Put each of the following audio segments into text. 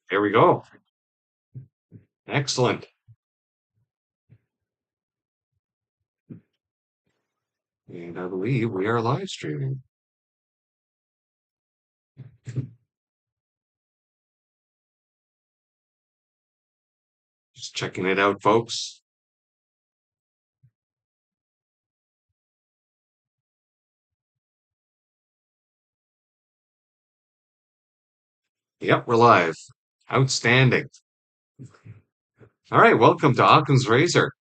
There we go. Excellent. And I believe we are live streaming. Just checking it out, folks. Yep, we're live. Outstanding. All right, welcome to Occam's Razor.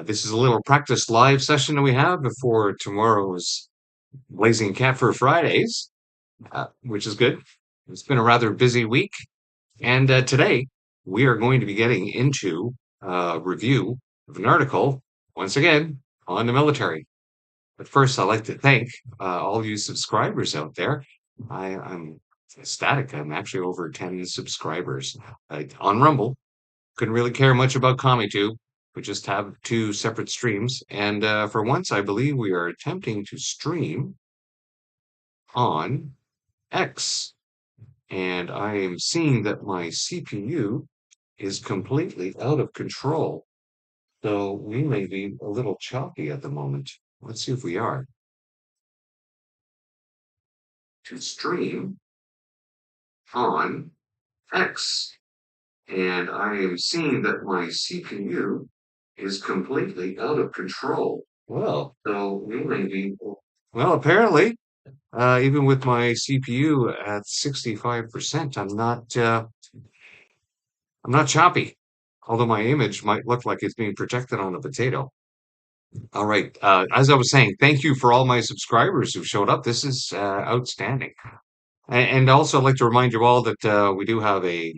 This is a little practice live session that we have before tomorrow's Blazing Cat for Fridays, which is good. It's been a rather busy week. And today we are going to be getting into a review of an article, once again, on the military. But first, I'd like to thank all you subscribers out there. I'm ecstatic. I'm actually over 10 subscribers on Rumble. Couldn't really care much about ComyTube. We just have two separate streams. And for once, I believe we are attempting to stream on X. And I am seeing that my CPU is completely out of control. So we may be a little choppy at the moment. Let's see if we are. To stream on X. And I am seeing that my CPU is completely out of control. Well, so we may be, well, apparently, even with my CPU at 65%, I'm not choppy. Although my image might look like it's being projected on a potato. All right. As I was saying, thank you for all my subscribers who showed up. This is outstanding. And also, I'd like to remind you all that we do have a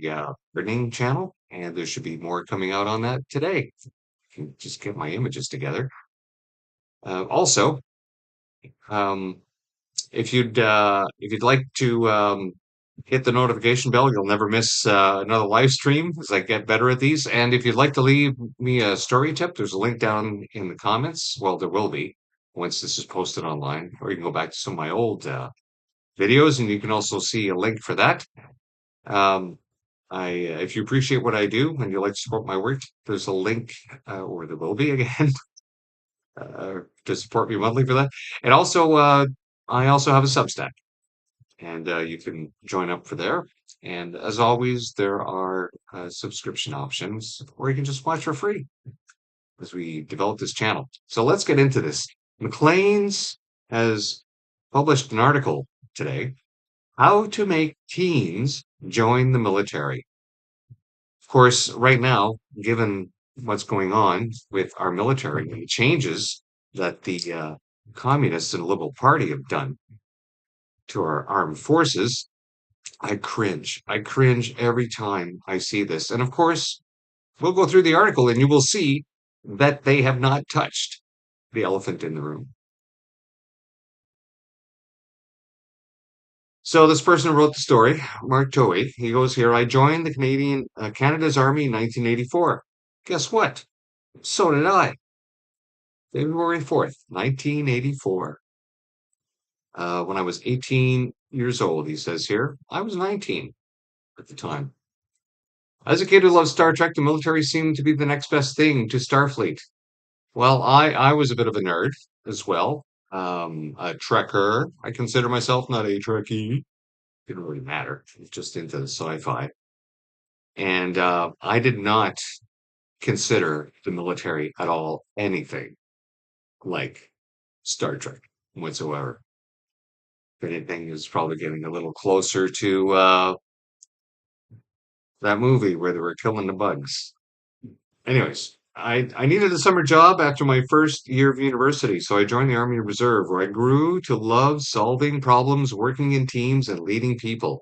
gardening channel, and there should be more coming out on that today. Can just get my images together. Also, um, if you'd like to hit the notification bell, you'll never miss another live stream as I get better at these. And if you'd like to leave me a story tip, there's a link down in the comments. Well, there will be once this is posted online, or you can go back to some of my old videos, and you can also see a link for that. Um, if you appreciate what I do and you like to support my work, there's a link, or there will be again, to support me monthly for that. And also, I also have a Substack, and you can join up for there. And as always, there are subscription options, or you can just watch for free as we develop this channel. So let's get into this. Maclean's has published an article today, How to Make Teens Join the Military. Of course, right now, given what's going on with our military and the changes that the communists and Liberal Party have done to our armed forces, I cringe. I cringe every time I see this. And of course, we'll go through the article and you will see that they have not touched the elephant in the room. So this person who wrote the story, Mark Toey, he goes here, I joined the Canada's Army in 1984. Guess what? So did I. February 4th, 1984. When I was 18 years old, he says here. I was 19 at the time. As a kid who loved Star Trek, the military seemed to be the next best thing to Starfleet. Well, I was a bit of a nerd as well. A Trekker. I consider myself not a Trekkie. Didn't really matter. Just into the sci-fi. And I did not consider the military at all anything like Star Trek whatsoever. If anything, is probably getting a little closer to that movie where they were killing the bugs. Anyways, I needed a summer job after my first year of university, so I joined the Army Reserve, where I grew to love solving problems, working in teams, and leading people.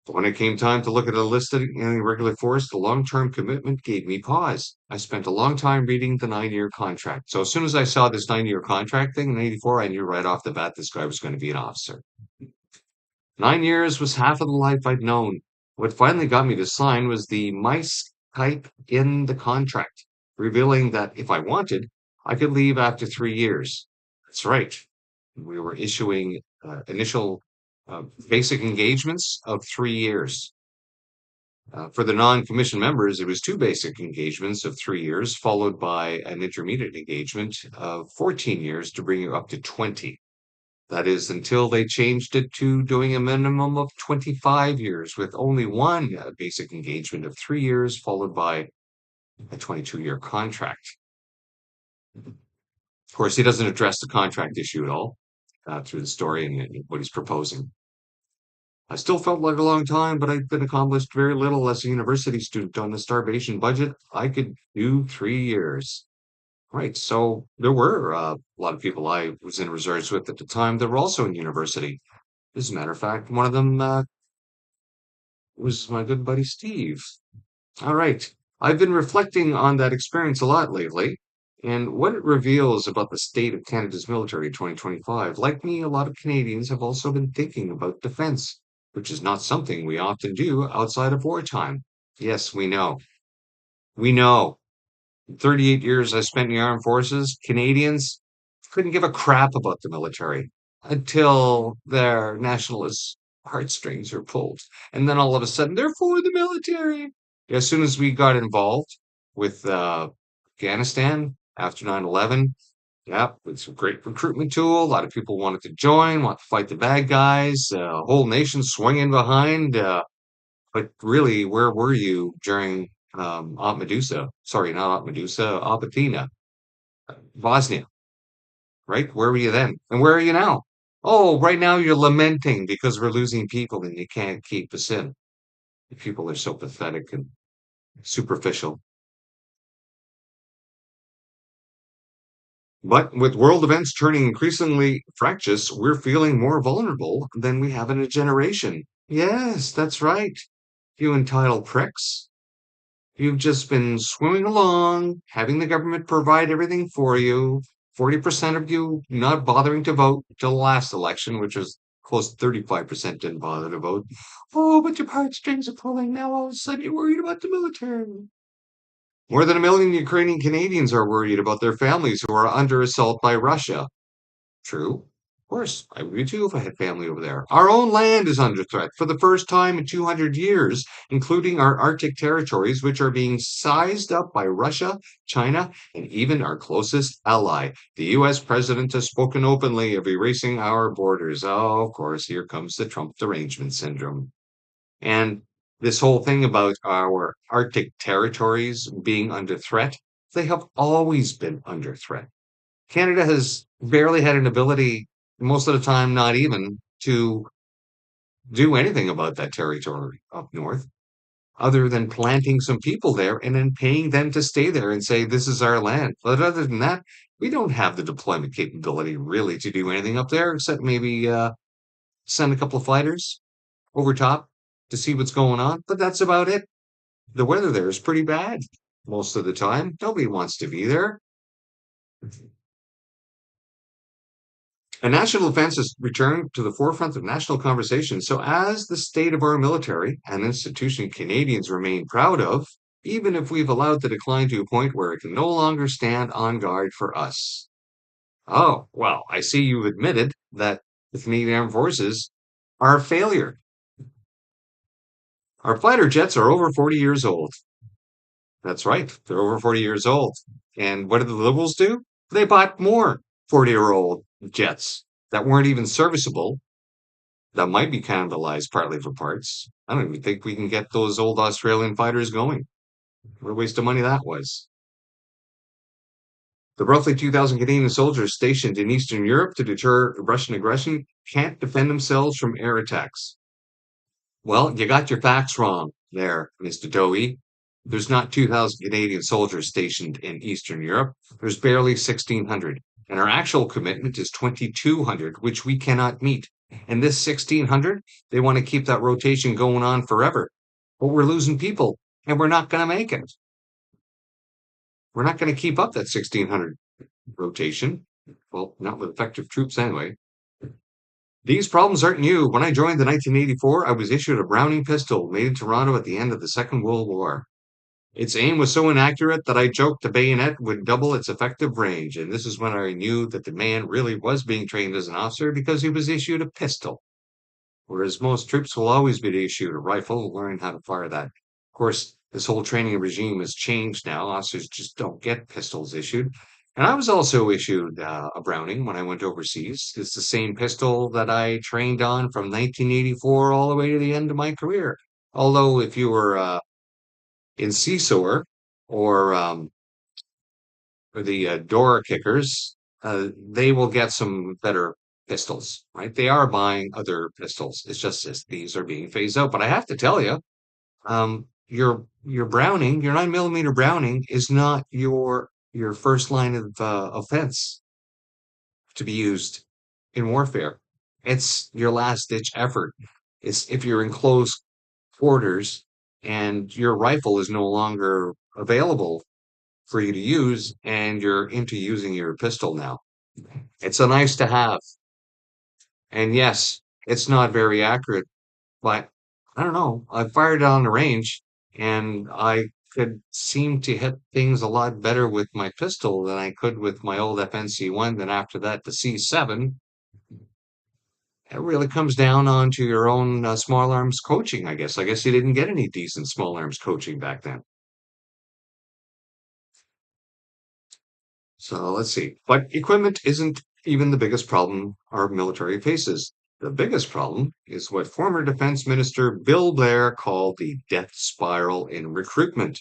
But when it came time to look at a listing in the regular force, the long-term commitment gave me pause. I spent a long time reading the 9-year contract. So as soon as I saw this 9-year contract thing in 84, I knew right off the bat this guy was going to be an officer. 9 years was half of the life I'd known. What finally got me to sign was the mice type in the contract, revealing that if I wanted, I could leave after 3 years. That's right. We were issuing initial basic engagements of 3 years. For the non-commissioned members, it was two basic engagements of 3 years, followed by an intermediate engagement of 14 years to bring you up to 20. That is until they changed it to doing a minimum of 25 years with only one basic engagement of 3 years, followed by a 22-year contract. Of course, he doesn't address the contract issue at all through the story and what he's proposing. I still felt like a long time, but I'd been accomplished very little as a university student on the starvation budget. I could do 3 years. Right. So there were a lot of people I was in reserves with at the time that were also in university. As a matter of fact, one of them was my good buddy Steve. All right. I've been reflecting on that experience a lot lately and what it reveals about the state of Canada's military in 2025. Like me, a lot of Canadians have also been thinking about defense, which is not something we often do outside of wartime. Yes, we know. We know. 38 years I spent in the armed forces, Canadians couldn't give a crap about the military until their nationalist heartstrings are pulled. And then all of a sudden, they're for the military. As soon as we got involved with Afghanistan after 9/11, yeah, it's a great recruitment tool. A lot of people wanted to join, want to fight the bad guys, whole nation swinging behind. But really, where were you during Aunt Medusa? Sorry, not Aunt Medusa, Aunt Athena, Bosnia, right? Where were you then? And where are you now? Oh, right now you're lamenting because we're losing people and you can't keep us in. People are so pathetic and superficial. But with world events turning increasingly fractious, we're feeling more vulnerable than we have in a generation. Yes, that's right. You entitled pricks. You've just been swimming along, having the government provide everything for you. 40% of you not bothering to vote till the last election, which was close to 35% didn't bother to vote. Oh, but your heartstrings are pulling now. All of a sudden, you're worried about the military. More than 1 million Ukrainian Canadians are worried about their families who are under assault by Russia. True. Of course, I would too if I had family over there. Our own land is under threat for the first time in 200 years, including our Arctic territories, which are being sized up by Russia, China, and even our closest ally. The US president has spoken openly of erasing our borders. Oh, of course, here comes the Trump derangement syndrome. And this whole thing about our Arctic territories being under threat, they have always been under threat. Canada has barely had an ability, most of the time, not even to do anything about that territory up north, other than planting some people there and then paying them to stay there and say, this is our land. But other than that, we don't have the deployment capability really to do anything up there, except maybe send a couple of fighters over top to see what's going on. But that's about it. The weather there is pretty bad most of the time. Nobody wants to be there. And national defense has returned to the forefront of national conversation. So, as the state of our military, an institution Canadians remain proud of, even if we've allowed the decline to a point where it can no longer stand on guard for us. Oh, well, I see you've admitted that the Canadian Armed Forces are a failure. Our fighter jets are over 40 years old. That's right, they're over 40 years old. And what did the Liberals do? They bought more 40-year-old jets that weren't even serviceable that might be cannibalized partly for parts. I don't even think we can get those old Australian fighters going. What a waste of money that was. The roughly 2,000 Canadian soldiers stationed in Eastern Europe to deter Russian aggression can't defend themselves from air attacks. Well, you got your facts wrong there, Mr. Dowie. There's not 2,000 Canadian soldiers stationed in Eastern Europe. There's barely 1,600. And our actual commitment is 2,200, which we cannot meet. And this 1,600, they want to keep that rotation going on forever. But we're losing people, and we're not going to make it. We're not going to keep up that 1,600 rotation. Well, not with effective troops anyway. These problems aren't new. When I joined in 1984, I was issued a Browning pistol made in Toronto at the end of the Second World War. Its aim was so inaccurate that I joked the bayonet would double its effective range, and this is when I knew that the man really was being trained as an officer because he was issued a pistol, whereas most troops will always be issued a rifle, learn how to fire that Of course, this whole training regime has changed now. Officers just don't get pistols issued. And I was also issued a Browning when I went overseas. It's the same pistol that I trained on from 1984 all the way to the end of my career. Although if you were in CSOR or the door kickers, they will get some better pistols, right? They are buying other pistols. It's just as these are being phased out. But I have to tell you, your Browning, your 9mm Browning is not your first line of offense to be used in warfare. It's your last ditch effort. It's if you're in close quarters and your rifle is no longer available for you to use and you're into using your pistol now. It's a nice to have. And yes, it's not very accurate, but I don't know. I fired it on the range and I could seem to hit things a lot better with my pistol than I could with my old FNC1. Then after that, the C7. It really comes down onto your own small arms coaching, I guess. I guess you didn't get any decent small arms coaching back then. So let's see. But equipment isn't even the biggest problem our military faces. The biggest problem is what former Defense Minister Bill Blair called the death spiral in recruitment,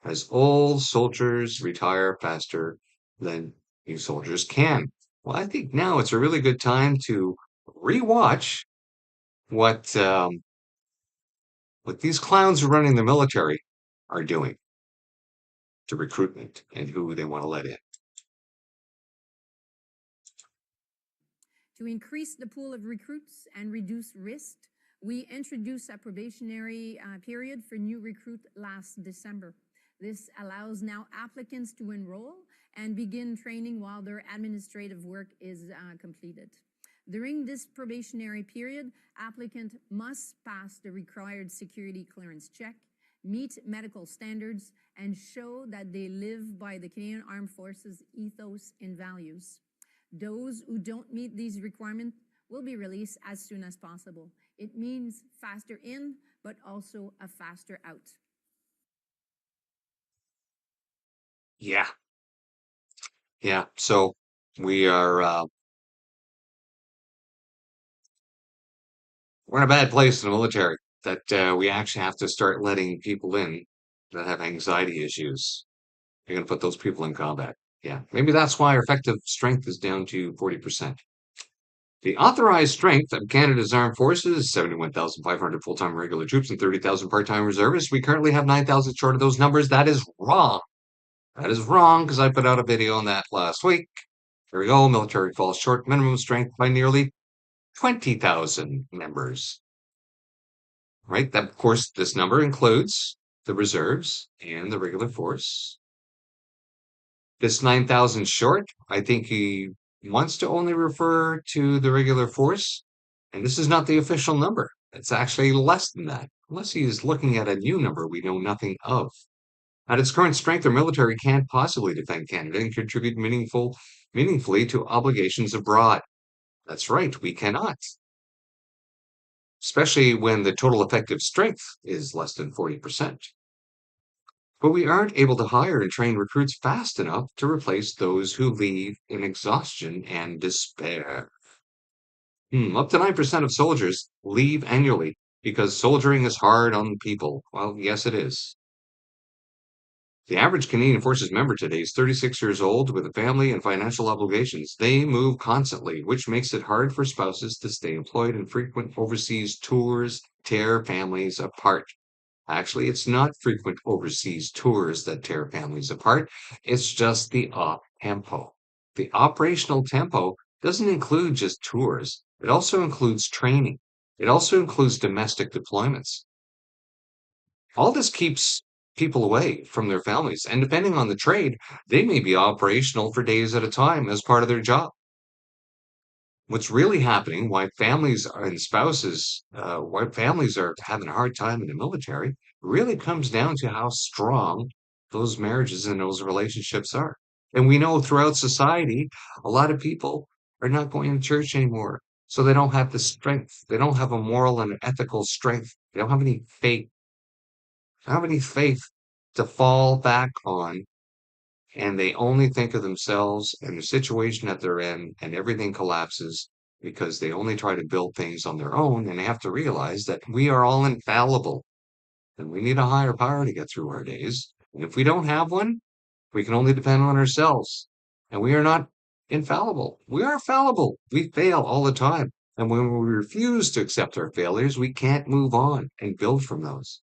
as old soldiers retire faster than new soldiers can. Well, I think now it's a really good time to rewatch what what these clowns who are running the military are doing to recruitment and who they want to let in. To increase the pool of recruits and reduce risk, we introduced a probationary period for new recruit last December. This allows now applicants to enroll and begin training while their administrative work is completed. During this probationary period, applicant must pass the required security clearance check, meet medical standards, and show that they live by the Canadian Armed Forces ethos and values. Those who don't meet these requirements will be released as soon as possible. It means faster in, but also a faster out. Yeah, yeah. So we are we're in a bad place in the military that we actually have to start letting people in that have anxiety issues. You're going to put those people in combat. Yeah, maybe that's why our effective strength is down to 40%. The authorized strength of Canada's armed forces is 71,500 full-time regular troops and 30,000 part-time reservists. We currently have 9,000 short of those numbers. That is wrong. That is wrong because I put out a video on that last week. Here we go. Military falls short minimum strength by nearly 20,000 members. Right? That, of course, this number includes the reserves and the regular force. This 9,000 short, I think he wants to only refer to the regular force. And this is not the official number. It's actually less than that, unless he is looking at a new number we know nothing of. At its current strength, our military can't possibly defend Canada and contribute meaningfully to obligations abroad. That's right, we cannot, especially when the total effective strength is less than 40%. But we aren't able to hire and train recruits fast enough to replace those who leave in exhaustion and despair. Up to 9% of soldiers leave annually because soldiering is hard on people. Well, yes, it is. The average Canadian Forces member today is 36 years old with a family and financial obligations. They move constantly, which makes it hard for spouses to stay employed, and frequent overseas tours tear families apart. Actually, it's not frequent overseas tours that tear families apart. It's just the op tempo. The operational tempo doesn't include just tours. It also includes training. It also includes domestic deployments. All this keeps people away from their families. And depending on the trade, they may be operational for days at a time as part of their job. What's really happening, why families are having a hard time in the military, really comes down to how strong those marriages and those relationships are. And we know throughout society, a lot of people are not going to church anymore. So they don't have the strength. They don't have a moral and ethical strength. They don't have any faith. have any faith to fall back on, and they only think of themselves and the situation that they're in, and everything collapses because they only try to build things on their own, and they have to realize that we are all infallible and we need a higher power to get through our days. And if we don't have one, we can only depend on ourselves. And we are not infallible. We are fallible. We fail all the time. And when we refuse to accept our failures, we can't move on and build from those.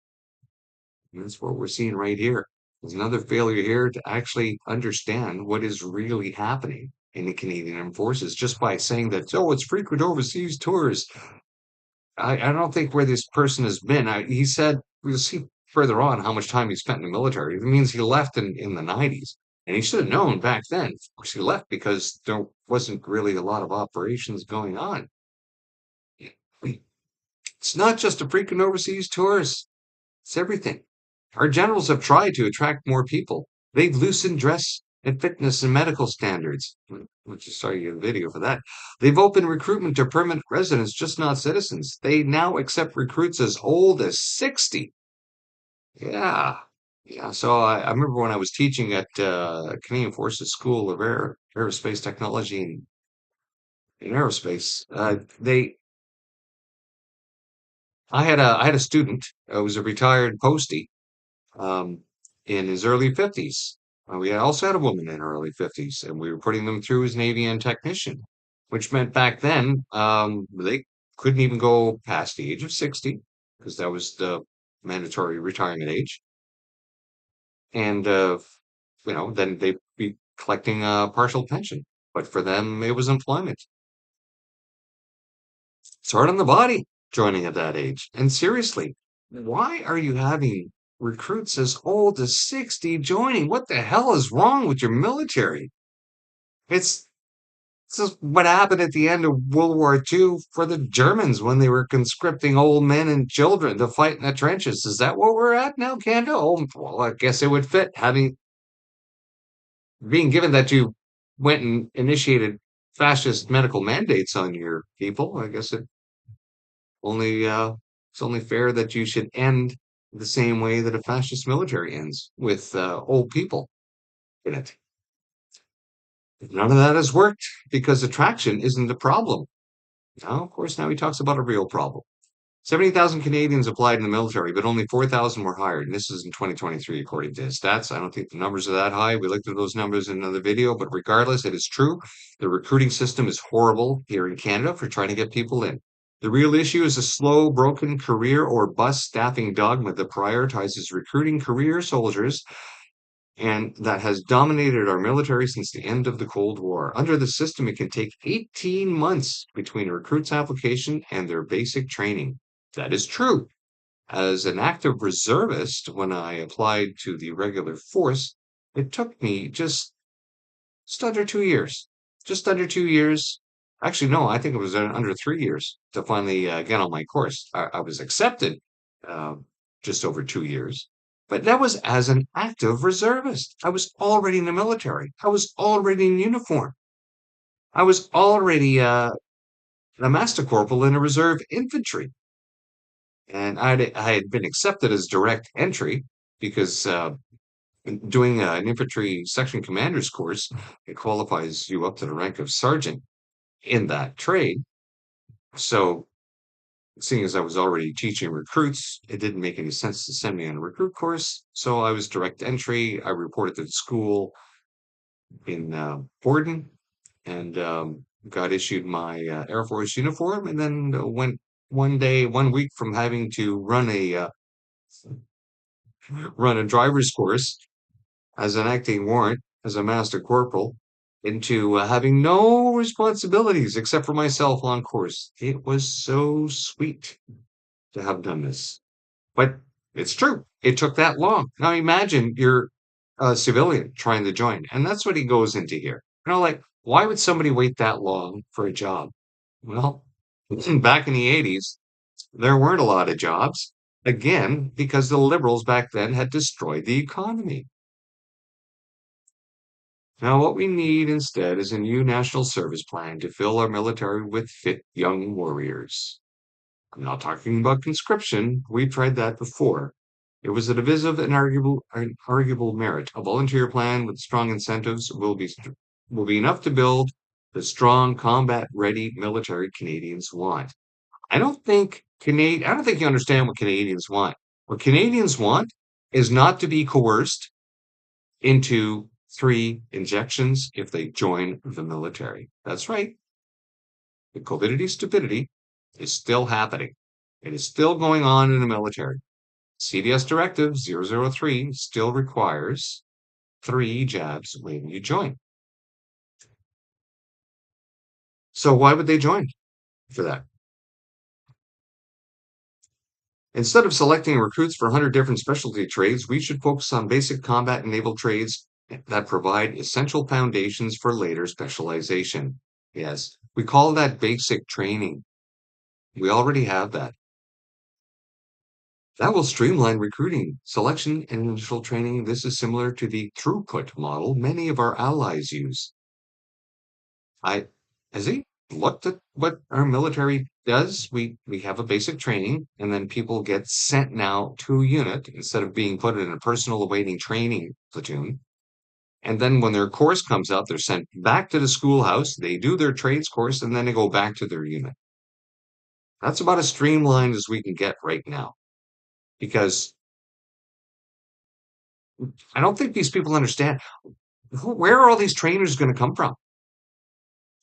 And that's what we're seeing right here. There's another failure here to actually understand what is really happening in the Canadian Armed Forces just by saying that, oh, it's frequent overseas tours. I don't think where this person has been. He said, we'll see further on how much time he spent in the military. It means he left in the 90s. And he should have known back then. Of course, he left because there wasn't really a lot of operations going on. It's not just a freaking overseas tours. It's everything. Our generals have tried to attract more people. They've loosened dress and fitness and medical standards. Which is sorry, you a video for that. They've opened recruitment to permanent residents, just not citizens. They now accept recruits as old as 60. Yeah. Yeah. So I remember when I was teaching at Canadian Forces School of Aerospace Technology and Aerospace, I had a student who was a retired postie um, in his early 50s. We also had a woman in her early 50s, and we were putting them through as an avian technician, which meant back then they couldn't even go past the age of 60 because that was the mandatory retirement age. And, then they'd be collecting a partial pension. But for them, it was employment. It's hard on the body joining at that age. And seriously, why are you having recruits as old as 60 joining? What the hell is wrong with your military? It's this is what happened at the end of World War II for the Germans when they were conscripting old men and children to fight in the trenches. Is that what we're at now, Canada? Oh, well, I guess it would fit having being given that you went and initiated fascist medical mandates on your people. I guess only it's only fair that you should end the same way that a fascist military ends with old people in it. None of that has worked because attraction isn't the problem. Now, of course, now he talks about a real problem. 70,000 Canadians applied in the military, but only 4,000 were hired. And this is in 2023, according to his stats. I don't think the numbers are that high. We looked at those numbers in another video, but regardless, it is true. The recruiting system is horrible here in Canada for trying to get people in. The real issue is a slow, broken career or bus staffing dogma that prioritizes recruiting career soldiers and that has dominated our military since the end of the Cold War. Under the system, it can take 18 months between a recruit's application and their basic training. That is true. As an active reservist, when I applied to the regular force, it took me just under 2 years. Just under 2 years. Actually, no, I think it was under 3 years to finally get on my course. I was accepted uh, just over 2 years, but that was as an active reservist. I was already in the military. I was already in uniform. I was already a master corporal in a reserve infantry. And I had been accepted as direct entry because doing an infantry section commander's course, it qualifies you up to the rank of sergeant in that trade. So, seeing as I was already teaching recruits, it didn't make any sense to send me on a recruit course. So I was direct entry. I reported to the school in Borden and got issued my Air Force uniform, and then went 1 week from having to run a driver's course as an acting warrant as a master corporal into having no responsibilities except for myself on course. It was so sweet to have done this. But it's true. It took that long. Now imagine you're a civilian trying to join, and that's what he goes into here. Like, why would somebody wait that long for a job? Well, back in the 80s, there weren't a lot of jobs. Again, because the liberals back then had destroyed the economy. Now, what we need instead is a new national service plan to fill our military with fit young warriors. I'm not talking about conscription. We tried that before. It was a divisive and arguable merit. A volunteer plan with strong incentives will be enough to build the strong combat-ready military Canadians want. I don't think you understand what Canadians want. What Canadians want is not to be coerced into 3 injections if they join the military. That's right. The covidity stupidity is still happening. It is still going on in the military. CDS Directive 003 still requires 3 jabs when you join. So why would they join for that? Instead of selecting recruits for 100 different specialty trades, we should focus on basic combat and naval trades that provide essential foundations for later specialization. Yes, we call that basic training. We already have that. That will streamline recruiting, selection, and initial training. This is similar to the throughput model many of our allies use. I Has he looked at what our military does? We have a basic training, and then people get sent now to a unit instead of being put in a personal awaiting training platoon. And then when their course comes out, they're sent back to the schoolhouse. They do their trades course, and then they go back to their unit. That's about as streamlined as we can get right now, because I don't think these people understand where are all these trainers going to come from.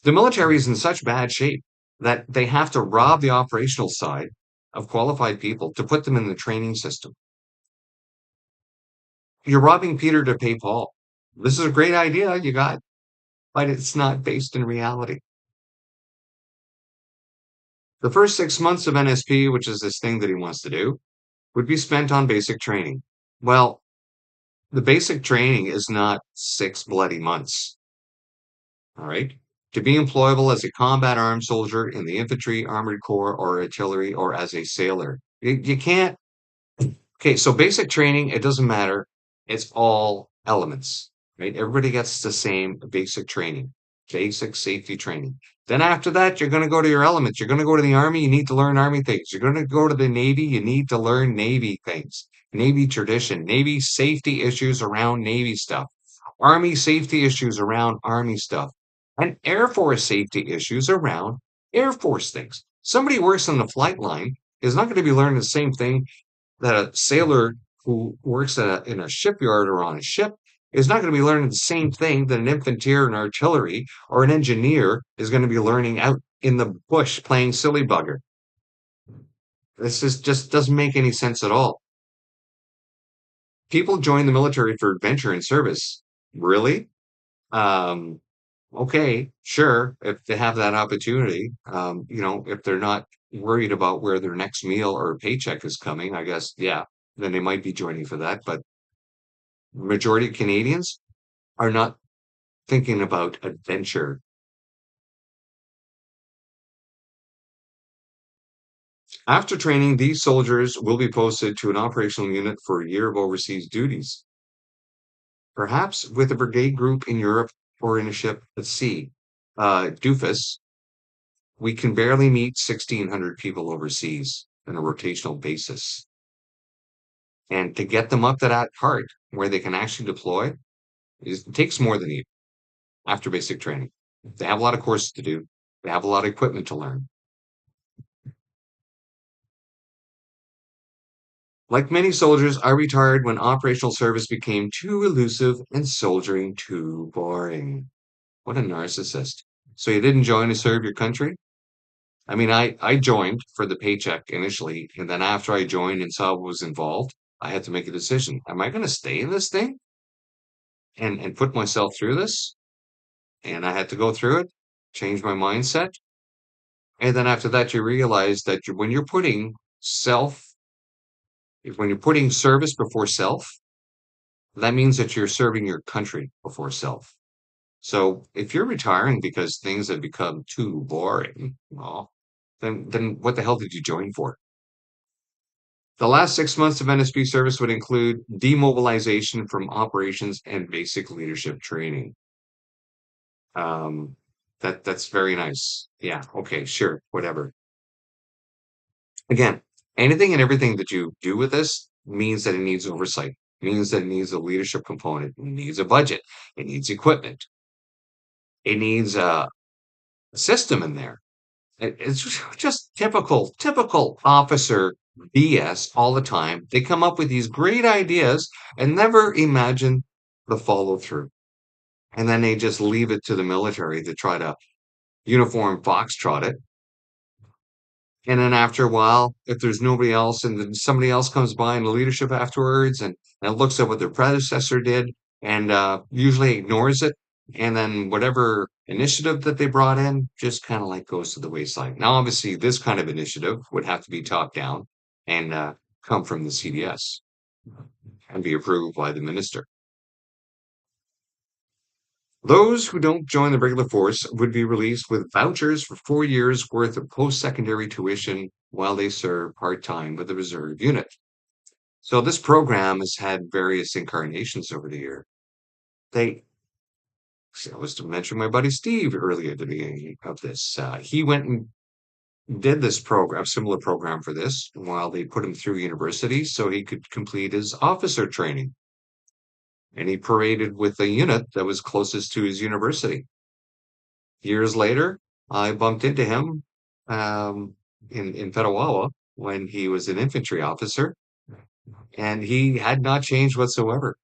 The military is in such bad shape that they have to rob the operational side of qualified people to put them in the training system. You're robbing Peter to pay Paul. This is a great idea you got, but it's not based in reality. The first 6 months of NSP, which is this thing that he wants to do, would be spent on basic training. Well, the basic training is not 6 bloody months. All right. To be employable as a combat armed soldier in the infantry, armored corps, or artillery, or as a sailor. You can't. Okay, so basic training, it doesn't matter. It's all elements, right? Everybody gets the same basic training, basic safety training. Then after that, you're going to go to your elements. You're going to go to the Army, you need to learn Army things. You're going to go to the Navy, you need to learn Navy things, Navy tradition, Navy safety issues around Navy stuff, Army safety issues around Army stuff, and Air Force safety issues around Air Force things. Somebody who works on the flight line is not going to be learning the same thing that a sailor who works in a shipyard or on a ship is not going to be learning the same thing that an infantry and artillery or an engineer is going to be learning out in the bush playing silly bugger. This is just doesn't make any sense at all. People join the military for adventure and service. Really? Um, okay, sure, if they have that opportunity, if they're not worried about where their next meal or paycheck is coming, I guess, yeah, then they might be joining for that. But majority of Canadians are not thinking about adventure. After training, these soldiers will be posted to an operational unit for a year of overseas duties, perhaps with a brigade group in Europe or in a ship at sea. Doofus, we can barely meet 1,600 people overseas on a rotational basis. And to get them up to that part where they can actually deploy, it takes more than a year after basic training. They have a lot of courses to do. They have a lot of equipment to learn. Like many soldiers, I retired when operational service became too elusive and soldiering too boring. What a narcissist. So you didn't join to serve your country? I mean, I joined for the paycheck initially, and then after I joined and saw what was involved, I had to make a decision. Am I going to stay in this thing and put myself through this? And I had to go through it, change my mindset. And then after that, you realize that self, when you're putting service before self, that means that you're serving your country before self. So if you're retiring because things have become too boring, well, then what the hell did you join for? The last 6 months of NSP service would include demobilization from operations and basic leadership training. Um, that's very nice. Yeah, okay, sure, whatever. Again, anything and everything that you do with this means that it needs oversight, means that it needs a leadership component, it needs a budget, it needs equipment, it needs a system in there. It's just typical officer BS all the time. They come up with these great ideas and never imagine the follow through. And then they just leave it to the military to try to uniform foxtrot it. And then after a while, if there's nobody else and then somebody else comes by in the leadership afterwards and looks at what their predecessor did and usually ignores it, and then whatever initiative that they brought in just kind of like goes to the wayside. Now, obviously, this kind of initiative would have to be top down and come from the CDS and be approved by the minister. Those who don't join the regular force would be released with vouchers for 4 years worth of post-secondary tuition while they serve part-time with the reserve unit. So this program has had various incarnations over the year. They, I was to mention my buddy Steve earlier at the beginning of this. He went and did this program, similar program for this, while they put him through university so he could complete his officer training. And he paraded with the unit that was closest to his university. Years later, I bumped into him in Petawawa when he was an infantry officer, and he had not changed whatsoever.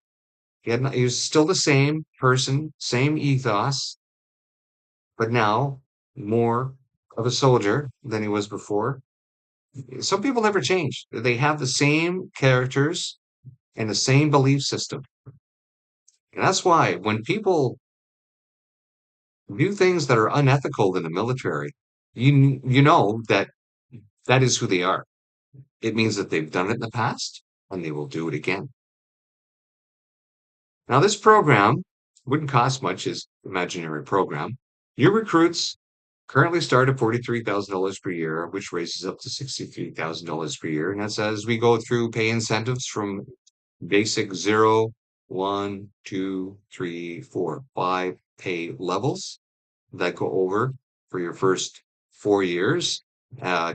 He was still the same person, same ethos, but now more of a soldier than he was before. Some people never change. They have the same characters and the same belief system. And that's why when people do things that are unethical in the military, you know that that is who they are. It means that they've done it in the past and they will do it again. Now, this program wouldn't cost much, as imaginary program. Your recruits currently start at $43,000 per year, which raises up to $63,000 per year. And that's as we go through pay incentives from basic 0, 1, 2, 3, 4, 5 pay levels that go over for your first 4 years.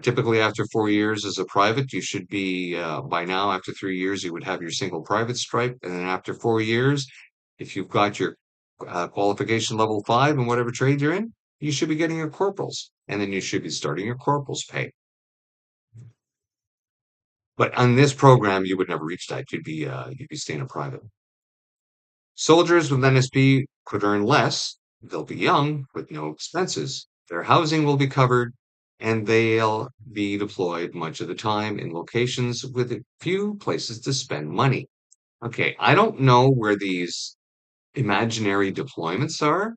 Typically, after 4 years as a private, you should be, by now, after 3 years, you would have your single private stripe. And then after 4 years, if you've got your qualification level 5 in whatever trade you're in, you should be getting your corporals. And then you should be starting your corporals pay. But on this program, you would never reach that. You'd be staying a private. Soldiers with NSP could earn less. They'll be young with no expenses. Their housing will be covered, and they'll be deployed much of the time in locations with a few places to spend money. Okay, I don't know where these imaginary deployments are,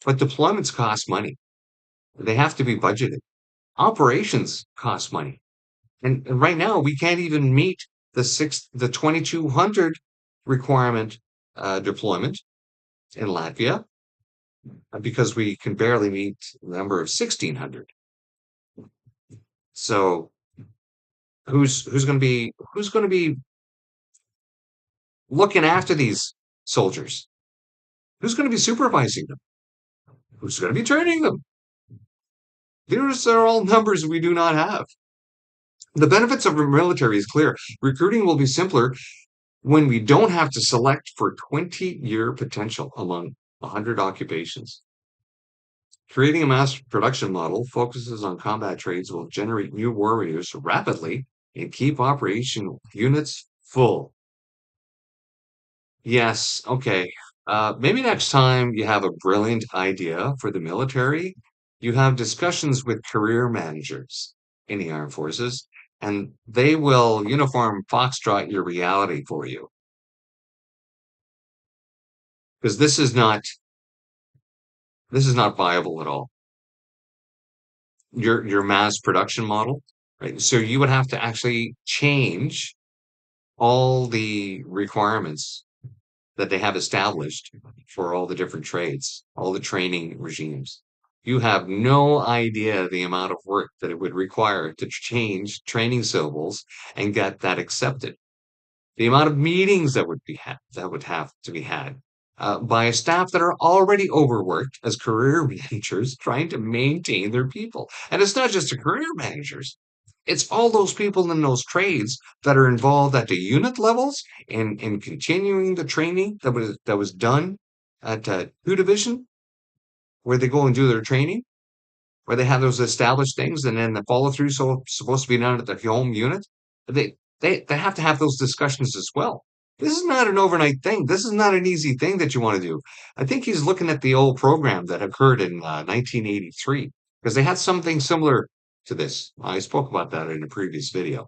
but deployments cost money. They have to be budgeted. Operations cost money. And right now, we can't even meet the 2200 requirement deployment in Latvia because we can barely meet the number of 1600. So who's going to be looking after these soldiers? Who's going to be supervising them? Who's going to be training them? These are all numbers we do not have. The benefits of the military is clear. Recruiting will be simpler when we don't have to select for 20-year potential among 100 occupations. Creating a mass production model focuses on combat trades will generate new warriors rapidly and keep operation units full. Yes, okay. Maybe next time you have a brilliant idea for the military, you have discussions with career managers in the armed forces, and they will uniform foxtrot your reality for you. Because this is not viable at all. Your mass production model, right? So you would have to actually change all the requirements that they have established for all the different trades, all the training regimes. You have no idea the amount of work that it would require to change training syllables and get that accepted. The amount of meetings that would have to be had by staff that are already overworked as career managers trying to maintain their people. And it's not just the career managers. It's all those people in those trades that are involved at the unit levels and continuing the training that was done at 2 Division, where they go and do their training, where they have those established things, and then the follow through so supposed to be done at the home unit. They have to have those discussions as well. This is not an overnight thing. This is not an easy thing that you want to do. I think he's looking at the old program that occurred in 1983 because they had something similar to this. I spoke about that in a previous video,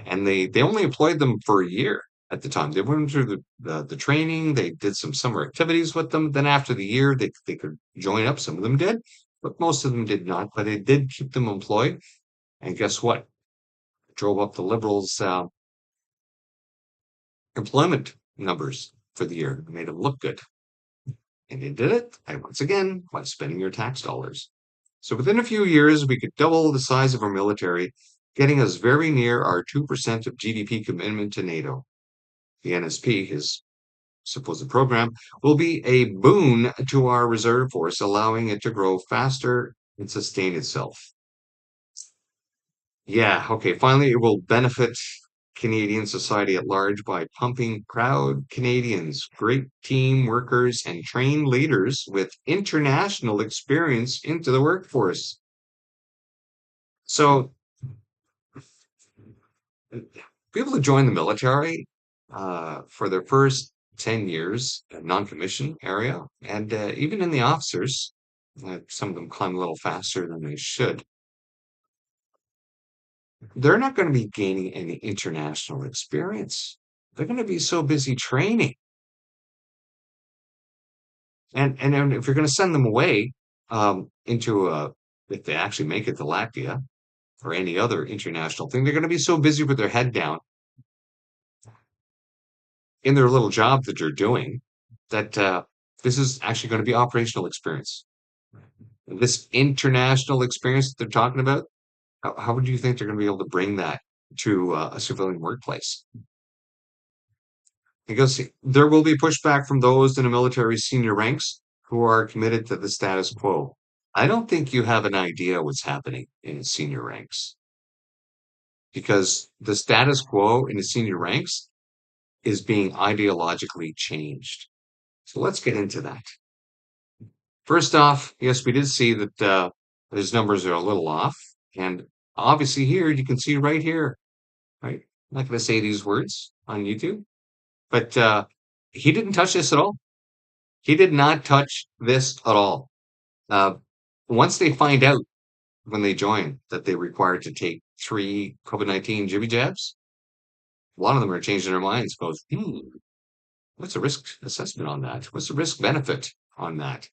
and they only employed them for a year at the time. They went through the training. They did some summer activities with them. Then after the year, they could join up. Some of them did, but most of them did not. But it did keep them employed. And guess what? Drove up the Liberals' employment numbers for the year. It made them look good. And they did it, and once again, by spending your tax dollars. So within a few years, we could double the size of our military, getting us very near our 2% of GDP commitment to NATO. The NSP, his supposed program, will be a boon to our reserve force, allowing it to grow faster and sustain itself. Yeah, okay, finally, it will benefit Canadian society at large by pumping proud Canadians, great team workers, and trained leaders with international experience into the workforce. So, people who join the military for their first 10 years, non-commissioned area, and even in the officers, some of them climb a little faster than they should. They're not going to be gaining any international experience. They're going to be so busy training. And then if you're going to send them away into if they actually make it to Latvia or any other international thing, they're going to be so busy with their head down in their little job that they're doing that this is actually going to be operational experience. This international experience that they're talking about, how would you think they're going to be able to bring that to a civilian workplace? Because there will be pushback from those in the military senior ranks who are committed to the status quo. I don't think you have an idea what's happening in the senior ranks because the status quo in the senior ranks is being ideologically changed. So let's get into that. First off, yes, we did see that his numbers are a little off. And obviously here, you can see right here, right? I'm not going to say these words on YouTube, but he didn't touch this at all. He did not touch this at all. Uh, once they find out when they join that they're required to take 3 COVID-19 jibby jabs, a lot of them are changing their minds. Goes, what's the risk assessment on that? What's the risk benefit on that?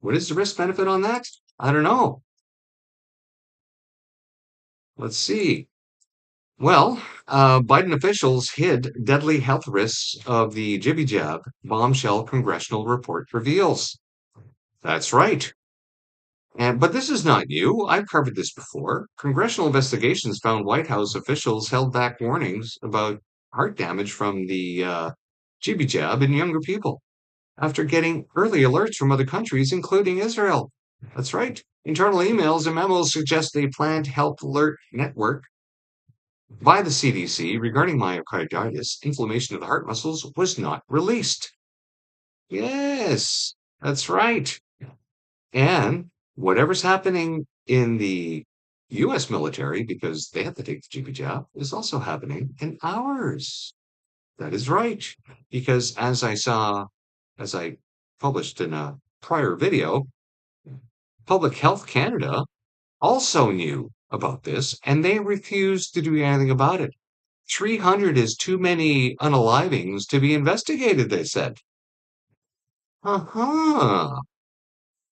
What is the risk benefit on that? I don't know. Let's see. Well, Biden officials hid deadly health risks of the jibby jab, bombshell congressional report reveals. That's right. But this is not new. I've covered this before. Congressional investigations found White House officials held back warnings about heart damage from the jibby jab in younger people after getting early alerts from other countries, including Israel. That's right. Internal emails and memos suggest a planned health alert network by the CDC regarding myocarditis, inflammation of the heart muscles, was not released. Yes, that's right. And whatever's happening in the US military, because they have to take the GP job, is also happening in ours. That is right. Because as I published in a prior video, Public Health Canada also knew about this and they refused to do anything about it. 300 is too many unalivings to be investigated, they said. Uh-huh.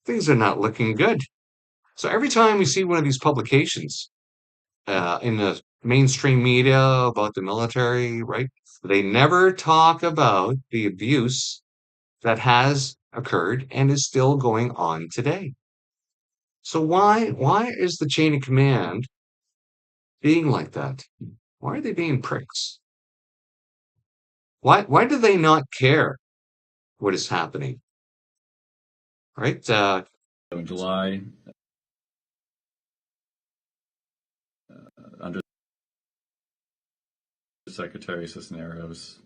Things are not looking good. So every time we see one of these publications in the mainstream media about the military, right? They never talk about the abuse that has occurred and is still going on today. So why is the chain of command being like that? Why are they being pricks? Why do they not care what is happening? Right? In July, under Secretary Cisneros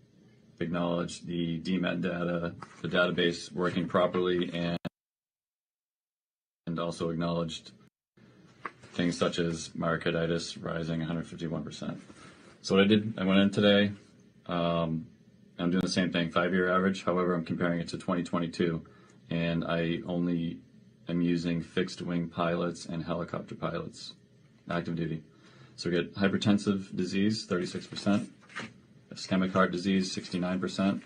acknowledged the DMET data, the database working properly, and also acknowledged things such as myocarditis rising 151%. So what I did, I went in today. I'm doing the same thing, 5-year average. However, I'm comparing it to 2022, and I only am using fixed wing pilots and helicopter pilots, active duty. So we get hypertensive disease, 36%, ischemic heart disease, 69%,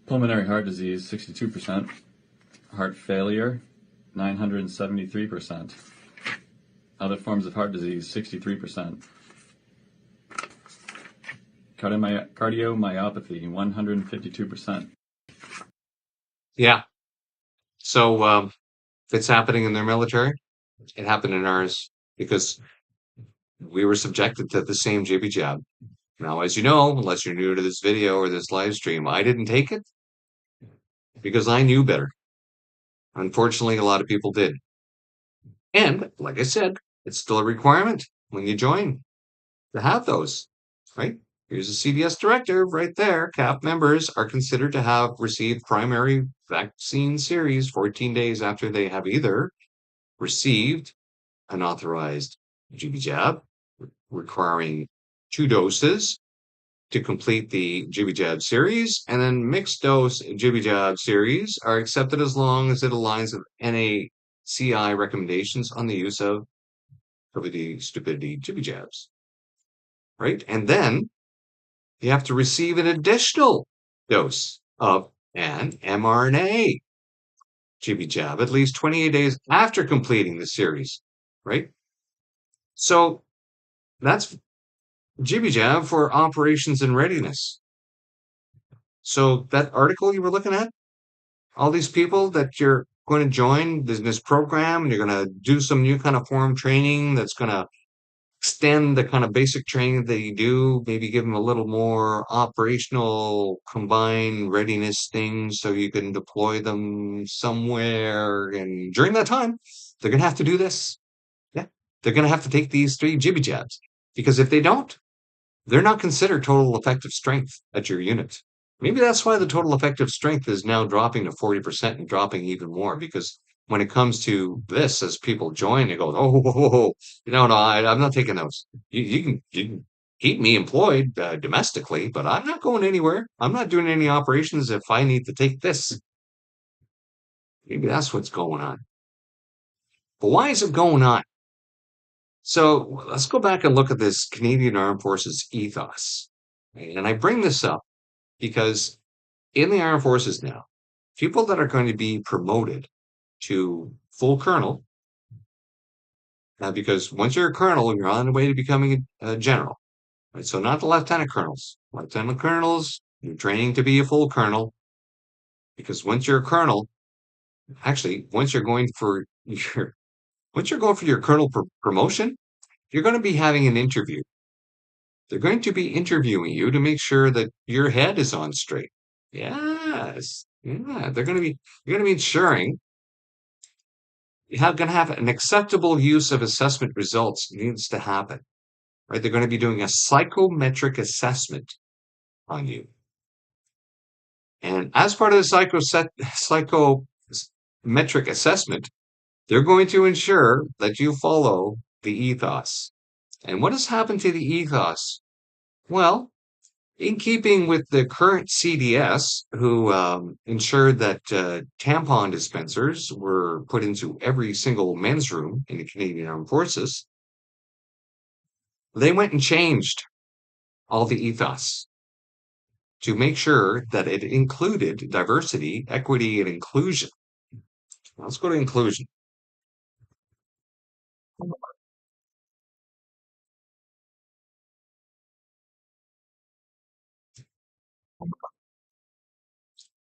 pulmonary heart disease, 62%, heart failure, 973%, other forms of heart disease, 63%, cardiomyopathy, 152%. Yeah. So if it's happening in their military, it happened in ours because we were subjected to the same jibby jab. Now, as you know, unless you're new to this video or this live stream, I didn't take it because I knew better. Unfortunately, a lot of people did. And like I said, it's still a requirement when you join to have those, right? Here's a CVS directive right there. CAP members are considered to have received primary vaccine series 14 days after they have either received an authorized GB jab requiring 2 doses to complete the Jibby Jab series, and then mixed dose Jibby Jab series are accepted as long as it aligns with NACI recommendations on the use of COVID stupidity Jibby Jabs, right? And then you have to receive an additional dose of an mRNA Jibby Jab at least 28 days after completing the series, right? So that's Jibby Jab for operations and readiness. So that article you were looking at, all these people that you're going to join this program and you're going to do some new kind of form training that's going to extend the kind of basic training that you do, maybe give them a little more operational combined readiness things so you can deploy them somewhere. And during that time, they're going to have to do this. Yeah. They're going to have to take these 3 jibby jabs because if they don't, they're not considered total effective strength at your unit. Maybe that's why the total effective strength is now dropping to 40% and dropping even more because when it comes to this, as people join, it goes, oh, no, I'm not taking those. You can keep me employed domestically, but I'm not going anywhere. I'm not doing any operations if I need to take this. Maybe that's what's going on. But why is it going on? So let's go back and look at this Canadian Armed Forces ethos. And I bring this up because in the armed forces now, people that are going to be promoted to full colonel, because once you're a colonel, you're on the way to becoming a general, right? So not the lieutenant colonels. Lieutenant colonels, you're training to be a full colonel, because once you're a colonel, actually, once you're going for your colonel promotion, you're going to be having an interview. They're going to be interviewing you to make sure that your head is on straight. Yes. Yeah. You're going to be ensuring you're going to have an acceptable use of assessment results needs to happen, right? They're going to be doing a psychometric assessment on you. And as part of the psychometric assessment, they're going to ensure that you follow the ethos. And what has happened to the ethos? Well, in keeping with the current CDS, who ensured that tampon dispensers were put into every single men's room in the Canadian Armed Forces, they went and changed all the ethos to make sure that it included diversity, equity, and inclusion. Let's go to inclusion.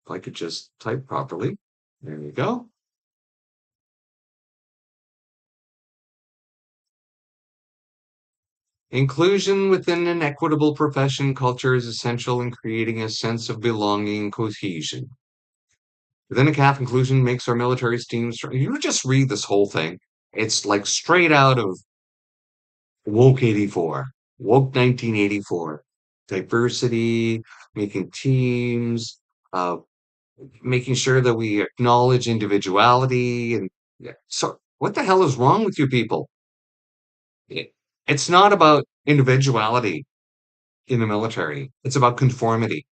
If I could just type properly. There you go. Inclusion within an equitable profession culture is essential in creating a sense of belonging and cohesion. Within a CAF, inclusion makes our military esteem strong. You just read this whole thing. It's like straight out of Woke 84. Woke 1984. Diversity, making teams, uh, making sure that we acknowledge individuality. And yeah, so, what the hell is wrong with you people? It, it's not about individuality in the military, it's about conformity.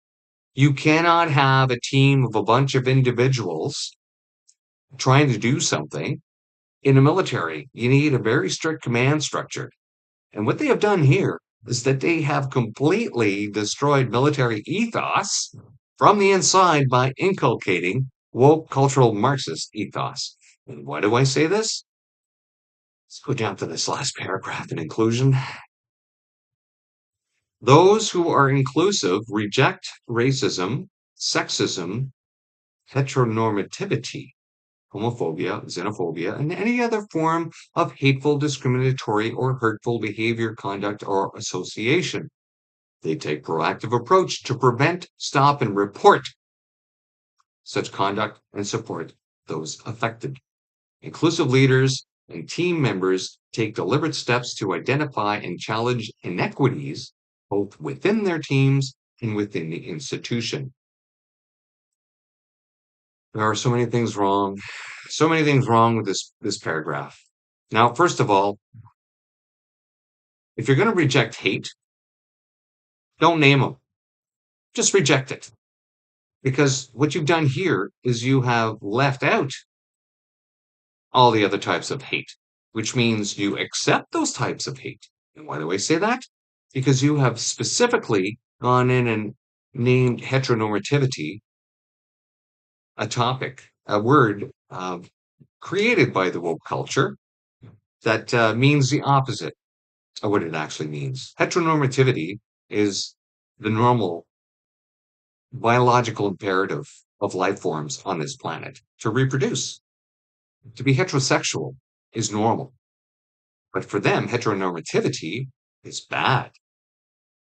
You cannot have a team of a bunch of individuals trying to do something in the military. You need a very strict command structure. And what they have done here is that they have completely destroyed military ethos from the inside by inculcating woke cultural Marxist ethos. And why do I say this? Let's go down to this last paragraph in inclusion. Those who are inclusive reject racism, sexism, heteronormativity, homophobia, xenophobia, and any other form of hateful, discriminatory, or hurtful behavior, conduct, or association. They take proactive approach to prevent, stop, and report such conduct and support those affected. Inclusive leaders and team members take deliberate steps to identify and challenge inequities both within their teams and within the institution. There are so many things wrong with this paragraph. Now, first of all, if you're going to reject hate, don't name them. Just reject it. Because what you've done here is you have left out all the other types of hate, which means you accept those types of hate. And why do I say that? Because you have specifically gone in and named heteronormativity a topic, a word created by the woke culture that means the opposite of what it actually means. Heteronormativity is the normal biological imperative of life forms on this planet to reproduce. To be heterosexual is normal. But for them, heteronormativity is bad.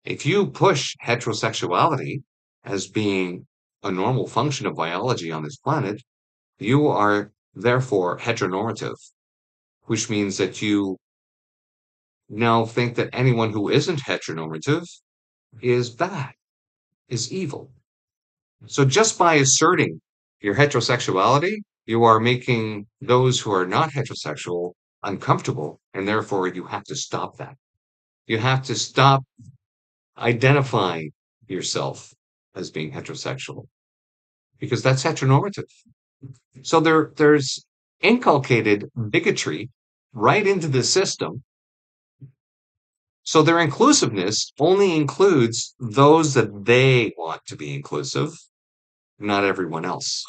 If you push heterosexuality as being a normal function of biology on this planet, you are therefore heteronormative, which means that you now think that anyone who isn't heteronormative is bad, is evil. So just by asserting your heterosexuality, you are making those who are not heterosexual uncomfortable, and therefore you have to stop that. You have to stop identifying yourself as being heterosexual because that's heteronormative. So there's inculcated bigotry right into the system. So their inclusiveness only includes those that they want to be inclusive, not everyone else.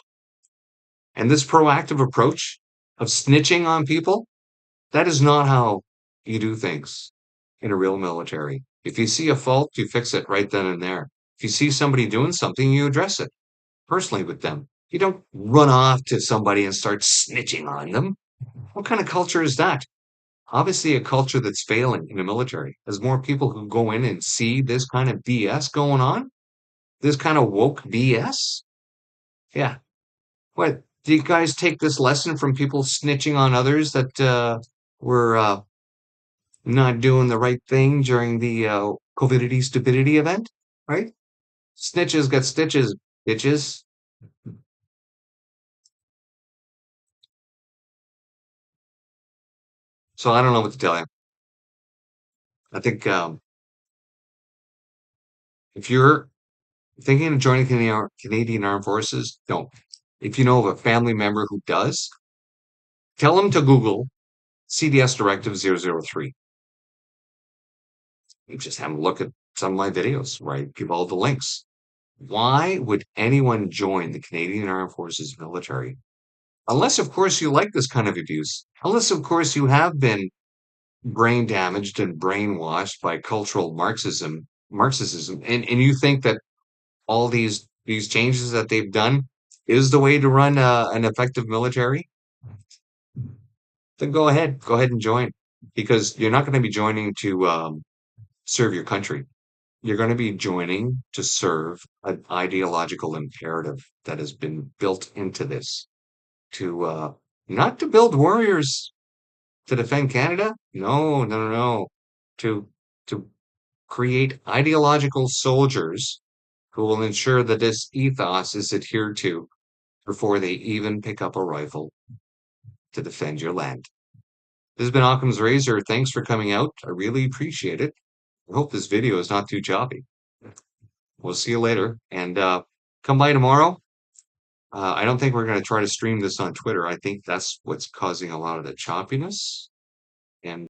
And this proactive approach of snitching on people, that is not how you do things in a real military. If you see a fault, you fix it right then and there. If you see somebody doing something, you address it personally with them. You don't run off to somebody and start snitching on them. What kind of culture is that? Obviously, a culture that's failing in the military. As more people who go in and see this kind of BS going on, this kind of woke BS. Yeah. What? Do you guys take this lesson from people snitching on others that were not doing the right thing during the COVIDity stupidity event? Right? Snitches got stitches, bitches. So I don't know what to tell you. I think if you're thinking of joining Canadian Armed Forces, don't. If you know of a family member who does, tell them to Google CDS Directive 003. You just have a look at some of my videos where I give all the links. Why would anyone join the Canadian Armed Forces military? Unless, of course, you like this kind of abuse. Unless, of course, you have been brain damaged and brainwashed by cultural Marxism, and you think that all these changes that they've done is the way to run an effective military, then go ahead and join, because you're not going to be joining to serve your country. You're going to be joining to serve an ideological imperative that has been built into this to not to build warriors to defend Canada. No, no, no, no. To to create ideological soldiers who will ensure that this ethos is adhered to before they even pick up a rifle to defend your land. This has been Occam's Razor. Thanks for coming out. I really appreciate it. I hope this video is not too choppy. We'll see you later. And come by tomorrow. I don't think we're going to try to stream this on Twitter. I think that's what's causing a lot of the choppiness. And